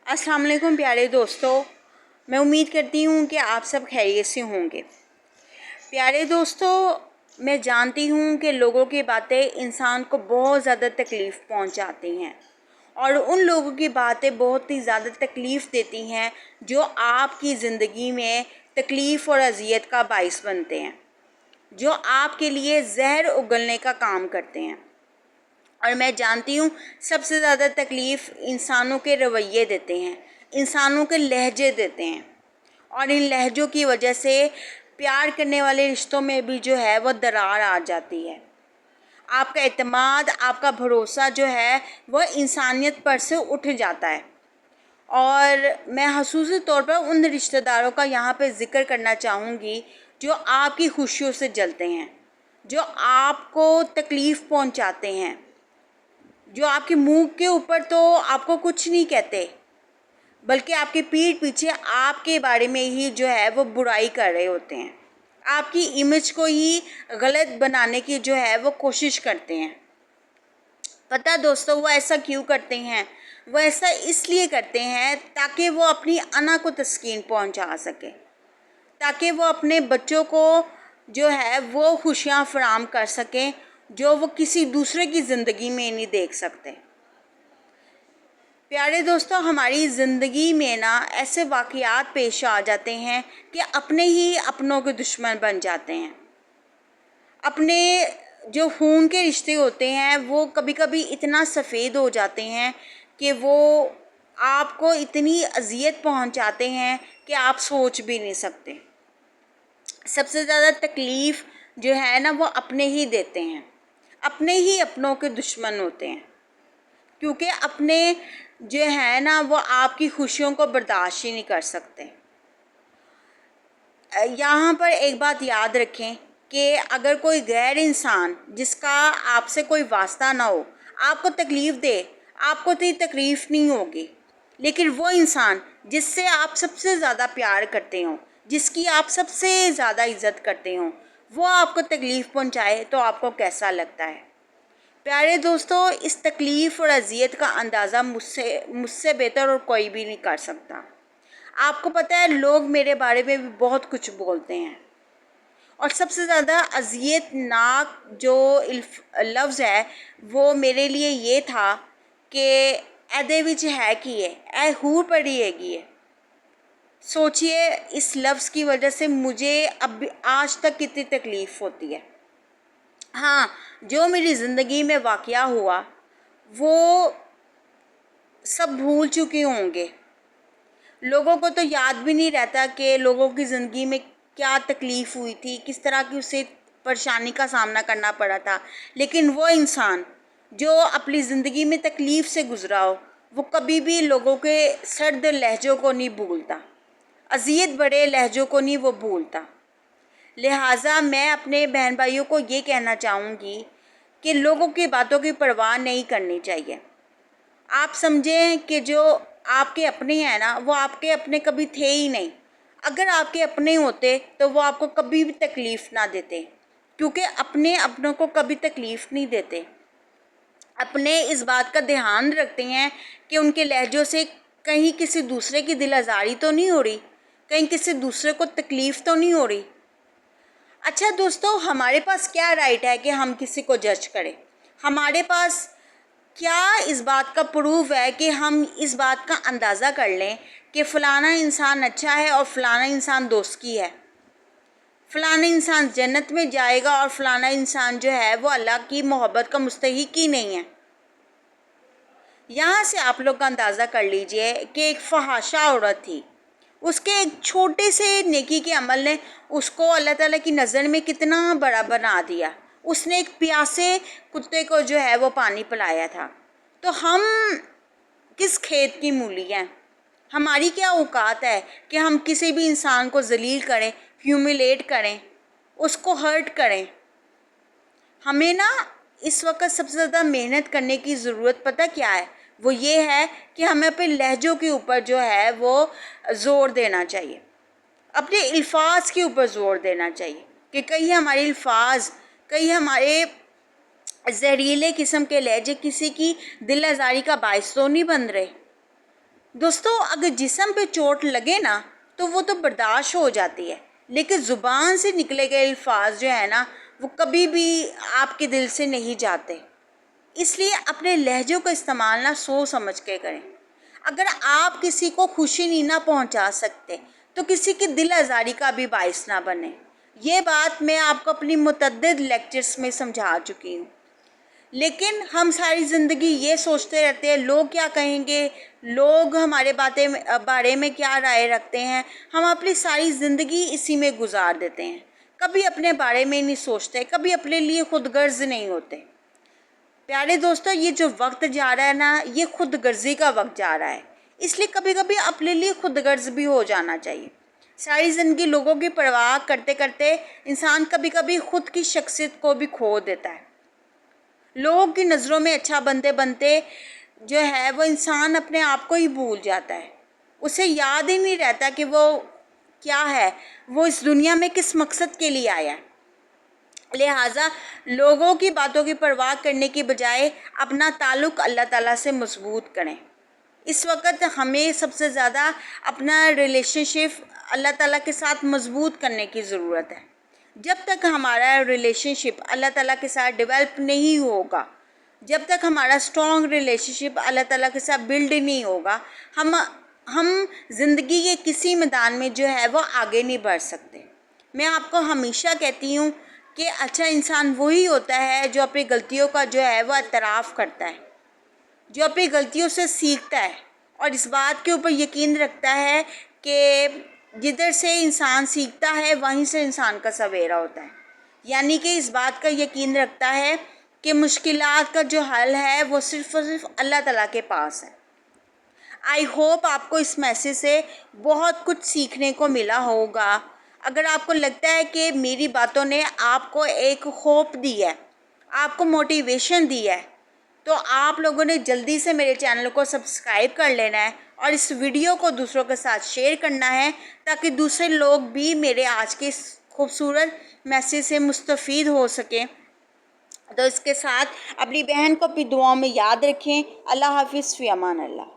अस्सलाम वालेकुम प्यारे दोस्तों, मैं उम्मीद करती हूँ कि आप सब खैरियत से होंगे। प्यारे दोस्तों, मैं जानती हूँ कि लोगों की बातें इंसान को बहुत ज़्यादा तकलीफ़ पहुँचाती हैं और उन लोगों की बातें बहुत ही ज़्यादा तकलीफ़ देती हैं जो आपकी ज़िंदगी में तकलीफ़ और अज़ियत का बाइस बनते हैं, जो आपके लिए जहर उगलने का काम करते हैं। और मैं जानती हूँ सबसे ज़्यादा तकलीफ़ इंसानों के रवैये देते हैं, इंसानों के लहजे देते हैं और इन लहजों की वजह से प्यार करने वाले रिश्तों में भी जो है वो दरार आ जाती है। आपका एतमाद, आपका भरोसा जो है वह इंसानियत पर से उठ जाता है। और मैं ख़ुसूसी तौर पर उन रिश्तेदारों का यहाँ पे ज़िक्र करना चाहूँगी जो आपकी खुशियों से जलते हैं, जो आपको तकलीफ़ पहुँचाते हैं, जो आपके मुंह के ऊपर तो आपको कुछ नहीं कहते बल्कि आपके पीठ पीछे आपके बारे में ही जो है वो बुराई कर रहे होते हैं, आपकी इमेज को ही गलत बनाने की जो है वो कोशिश करते हैं। पता दोस्तों, वो ऐसा क्यों करते हैं? वो ऐसा इसलिए करते हैं ताकि वो अपनी अना को तस्कीन पहुंचा सके, ताकि वो अपने बच्चों को जो है वो खुशियां फराम कर सकें जो वो किसी दूसरे की ज़िंदगी में नहीं देख सकते। प्यारे दोस्तों, हमारी ज़िंदगी में ना ऐसे वाक़यात पेश आ जाते हैं कि अपने ही अपनों के दुश्मन बन जाते हैं। अपने जो खून के रिश्ते होते हैं वो कभी कभी इतना सफ़ेद हो जाते हैं कि वो आपको इतनी अज़ियत पहुंचाते हैं कि आप सोच भी नहीं सकते। सबसे ज़्यादा तकलीफ़ जो है ना वो अपने ही देते हैं, अपने ही अपनों के दुश्मन होते हैं, क्योंकि अपने जो है ना वो आपकी खुशियों को बर्दाश्त ही नहीं कर सकते। यहाँ पर एक बात याद रखें कि अगर कोई गैर इंसान जिसका आपसे कोई वास्ता ना हो आपको तकलीफ़ दे, आपको तो तकलीफ़ नहीं होगी, लेकिन वो इंसान जिससे आप सबसे ज़्यादा प्यार करते हो, जिसकी आप सबसे ज़्यादा इज़्ज़त करते हो, वो आपको तकलीफ़ पहुँचाए तो आपको कैसा लगता है? प्यारे दोस्तों, इस तकलीफ़ और अज़ियत का अंदाज़ा मुझसे बेहतर और कोई भी नहीं कर सकता। आपको पता है, लोग मेरे बारे में भी बहुत कुछ बोलते हैं और सबसे ज़्यादा अज़ियतनाक जो लफ्ज़ है वो मेरे लिए ये था कि ऐदे विच है कि है हूर पड़ी हैगी है। सोचिए, इस लफ्ज़ की वजह से मुझे अब आज तक कितनी तकलीफ़ होती है। हाँ, जो मेरी ज़िंदगी में वाक़या हुआ वो सब भूल चुके होंगे। लोगों को तो याद भी नहीं रहता कि लोगों की ज़िंदगी में क्या तकलीफ़ हुई थी, किस तरह की उसे परेशानी का सामना करना पड़ा था। लेकिन वो इंसान जो अपनी ज़िंदगी में तकलीफ़ से गुज़रा हो वो कभी भी लोगों के सर्द लहजों को नहीं भूलता, अज़ियत बड़े लहजों को नहीं वो भूलता। लिहाजा मैं अपने बहन भाइयों को ये कहना चाहूँगी कि लोगों की बातों की परवाह नहीं करनी चाहिए। आप समझें कि जो आपके अपने हैं ना वो आपके अपने कभी थे ही नहीं। अगर आपके अपने होते तो वो आपको कभी भी तकलीफ़ ना देते, क्योंकि अपने अपनों को कभी तकलीफ़ नहीं देते। अपने इस बात का ध्यान रखते हैं कि उनके लहजों से कहीं किसी दूसरे की दिल आज़ारी तो नहीं हो रही, कहीं किसी दूसरे को तकलीफ़ तो नहीं हो रही। अच्छा दोस्तों, हमारे पास क्या राइट है कि हम किसी को जज करें? हमारे पास क्या इस बात का प्रूफ है कि हम इस बात का अंदाज़ा कर लें कि फ़लाना इंसान अच्छा है और फ़लाना इंसान दोस्ती है, फ़लाना इंसान जन्नत में जाएगा और फ़लाना इंसान जो है वो अल्लाह की मोहब्बत का मुस्तहिक ही नहीं है? यहाँ से आप लोग का अंदाज़ा कर लीजिए कि एक फ़हाशा औरत थी, उसके एक छोटे से नेकी के अमल ने उसको अल्लाह ताला की नज़र में कितना बड़ा बना दिया। उसने एक प्यासे कुत्ते को जो है वो पानी पिलाया था। तो हम किस खेत की मूली हैं? हमारी क्या औकात है कि हम किसी भी इंसान को ज़लील करें, ह्यूमिलेट करें, उसको हर्ट करें? हमें ना इस वक्त सबसे ज़्यादा मेहनत करने की ज़रूरत पता क्या है? वो ये है कि हमें अपने लहजों के ऊपर जो है वो ज़ोर देना चाहिए, अपने अल्फाज के ऊपर ज़ोर देना चाहिए कि कहीं हमारे अल्फाज, कहीं हमारे जहरीले किस्म के लहजे किसी की दिल आज़ारी का बायस तो नहीं बन रहे। دوستو اگر جسم پہ چوٹ لگے نا تو وہ تو برداشت ہو جاتی ہے، لیکن زبان سے نکلے گئے الفاظ جو ہے نا وہ کبھی بھی آپ کے دل سے نہیں جاتے۔ اس لیے اپنے لہجوں کا استعمال نہ سوچ سمجھ کے کریں۔ اگر آپ کسی کو خوشی نہیں نہ پہنچا سکتے تو کسی کی دل آزاری کا بھی باعث نہ بنے۔ یہ بات میں آپ کو اپنی متعدد لیکچرز میں سمجھا چکی ہوں، لیکن ہم ساری زندگی یہ سوچتے رہتے ہیں لوگ کیا کہیں گے، لوگ ہمارے بارے میں کیا رائے رکھتے ہیں، ہم اپنی ساری زندگی اسی میں گزار دیتے ہیں، کبھی اپنے بارے میں نہیں سوچتے، کبھی اپنے لیے خود غرض نہیں ہوتے۔ پیارے دوستو، یہ جو وقت جا رہا ہے نا یہ خود غرضی کا وقت جا رہا ہے، اس لیے کبھی کبھی اپنے لیے خود غرض بھی ہو جانا چاہیے۔ ساری زندگی لوگوں کی پرواہ کرتے کرتے انسان کبھی کبھی خود کی شخصیت کو بھی کھو دیتا ہے۔ لوگوں کی نظروں میں اچھا بنتے بنتے جو ہے وہ انسان اپنے آپ کو ہی بھول جاتا ہے، اسے یاد ہی نہیں رہتا کہ وہ کیا ہے، وہ اس دنیا میں کس مقصد کے لیے آیا ہے۔ لہٰذا لوگوں کی باتوں کی پرواہ کرنے کی بجائے اپنا تعلق اللہ تعالیٰ سے مضبوط کریں۔ اس وقت ہمیں سب سے زیادہ اپنا ریلیشن شپ اللہ تعالیٰ کے ساتھ مضبوط کرنے کی ضرورت ہے۔ جب تک ہمارا ریلیشن شپ اللہ تعالیٰ کے ساتھ ڈیولپ نہیں ہوگا، جب تک ہمارا اسٹرانگ ریلیشن شپ اللہ تعالیٰ کے ساتھ بلڈ نہیں ہوگا، ہم زندگی کے کسی میدان میں جو ہے وہ آگے نہیں بڑھ سکتے۔ میں آپ کو ہمیشہ کہتی ہوں کہ اچھا انسان وہی ہوتا ہے جو اپنی غلطیوں کا جو ہے وہ اعتراف کرتا ہے، جو اپنی غلطیوں سے سیکھتا ہے اور اس بات کے اوپر یقین رکھتا ہے کہ جدھر سے انسان سیکھتا ہے وہیں سے انسان کا سویرا ہوتا ہے، یعنی کہ اس بات کا یقین رکھتا ہے کہ مشکلات کا جو حل ہے وہ صرف اور صرف اللہ تعالیٰ کے پاس ہے۔ آئی ہوپ آپ کو اس میسیج سے بہت کچھ سیکھنے کو ملا ہوگا۔ اگر آپ کو لگتا ہے کہ میری باتوں نے آپ کو ایک ہوپ دی ہے، آپ کو موٹیویشن دی ہے، تو آپ لوگوں نے جلدی سے میرے چینل کو سبسکرائب کر لینا ہے اور اس ویڈیو کو دوسروں کے ساتھ شیئر کرنا ہے تاکہ دوسرے لوگ بھی میرے آج کے اس خوبصورت میسیج سے مستفید ہو سکیں۔ تو اس کے ساتھ اپنی بہن کو اپنی دعاؤں میں یاد رکھیں۔ اللہ حافظ، فی امان اللہ۔